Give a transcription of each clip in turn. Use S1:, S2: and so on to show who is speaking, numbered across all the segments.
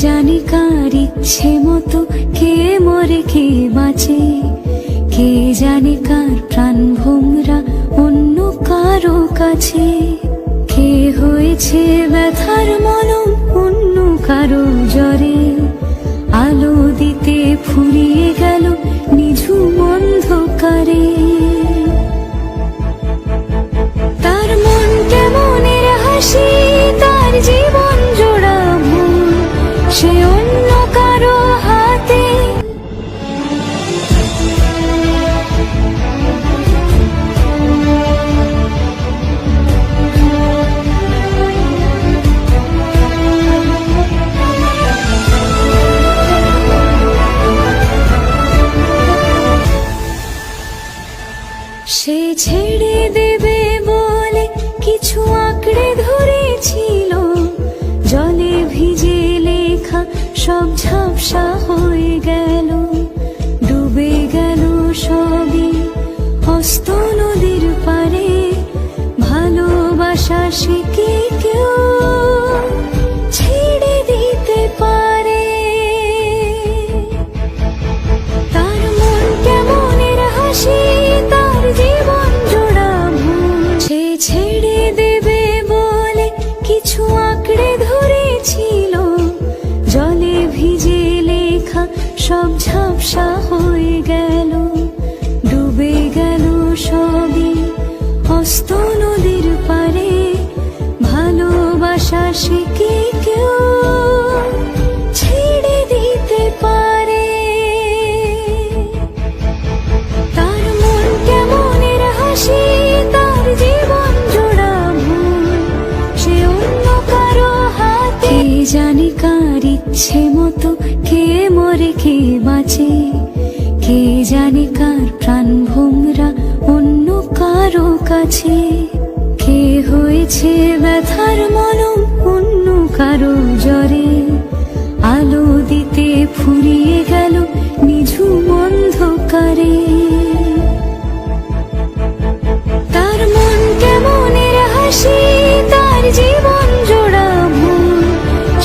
S1: জানি কার ইচ্ছে মতো কে মরে কে বাঁচে, কে জানে কার প্রাণ ভোমরা অন্য কারো কাছে, কে হয়েছে ব্যথার মলম অন্য কারো জ্বরে, আলো দিতে ফুরিয়ে গেল নিঝুম অন্ধকারে। তার মন কেমনের হাসি, তার জীবন জোড়া ভুল, সে অন্য কারো হাতে। সে ছেড়ে দেবে বলে কিছু আঁকড়ে ধরেছিল, জলে ভিজে লেখা সব ঝাপসা হয়ে গেল, ডুবে গেল সবই হস্ত নদীর পারে। ভালোবাসা সে কি কেউ ছেড়ে দিতে পারে? তার মন কেমনের হাসি, তার জীবন জোড়া ভুল, সে ছেড়ে দেবে বলে কিছু আঁকড়ে ধরেছিল, জলে ভিজে লেখা সব ঝাপসা হয়ে গেল, ডুবে গেল সবই হস্ত নদীর পারে। ভালোবাসা সে কি কেউ ছেড়ে দিতে পারে? তার মন কেমনের হাসি, তার জীবন জোড়া ভুল, সে অন্য কারো হাতে। কে জানে কার ইচ্ছে মতো কে মরে কে বাঁচে, কে জানে কার প্রাণ ভোমরা অন্য কারো কাছে, কে হয়েছে ব্যথার মলম অন্য কারো জ্বরে, আলো দিতে ফুরিয়ে গেল নিঝুম অন্ধকারে। তার মন কেমনের হাসি, তার জীবন জোড়া ভুল,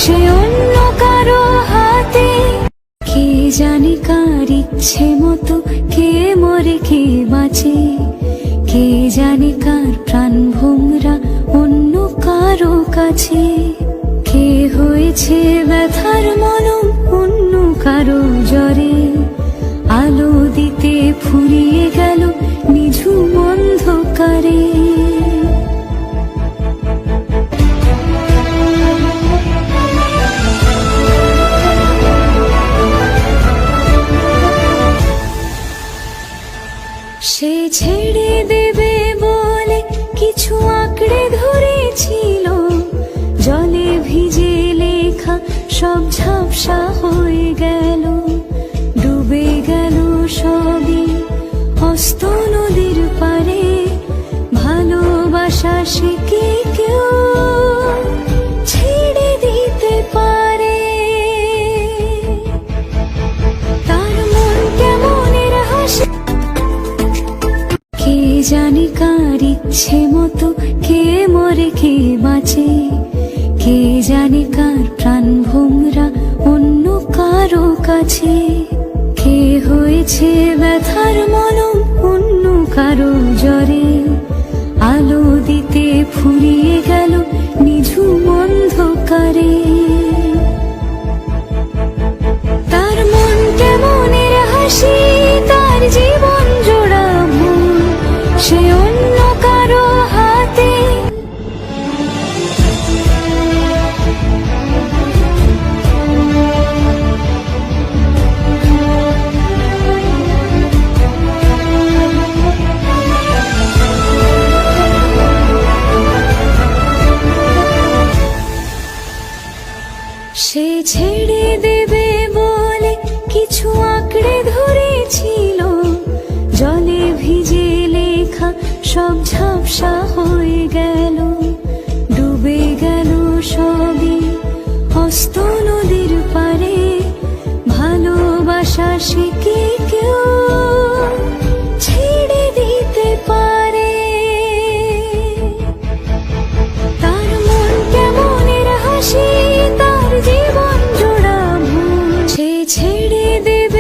S1: সে অন্য কারো হাতে। কে জানে কার ইচ্ছে মতো কে মরে কে বাঁচে, কে জানে কার প্রাণ ভোমরা অন্য কারো কাছে, কে হয়েছে ব্যথার মলম অন্য কারো জ্বরে, আলো দিতে ফুরিয়ে গেল নিঝুম অন্ধকারে। সে ছেড়ে দেবে বলে কিছু আঁকড়ে ধরেছিল, জলে ভিজে লেখা সব ঝাপসা হয়ে গেল, ডুবে গেল সবই হস্ত নদীর পারে। ভালোবাসা সে কি কেউ ছেড়ে দিতে পারে? তার মন কেমনের হাসি, কে জানে কার ইচ্ছে মতো কে মরে কে বাঁচে, কে জানে কার প্রাণ ভোমরা অন্য কারো কাছে, কে হয়েছে ব্যথার মলম অন্য কারো জ্বরে, আলো দিতে ফুরিয়ে গেল নিঝুম অন্ধকারে। তার মন কেমনের হাসি, তার জীবন জোড়া ভুল, সে অন্য কারো হাতে। সে ছেড়ে দেবে বলে কিছু আঁকড়ে ধরেছিল, জলে ভিজে লেখা সব ঝাপসা হয়ে গেল, ডুবে গেল সবই হস্ত নদীর পারে। ভালোবাসা সে কি কেউ ছেড়ে দিতে পারে? তার মন কেমনের হাসি, তার জীবন জোড়া ছেড়ে দেবে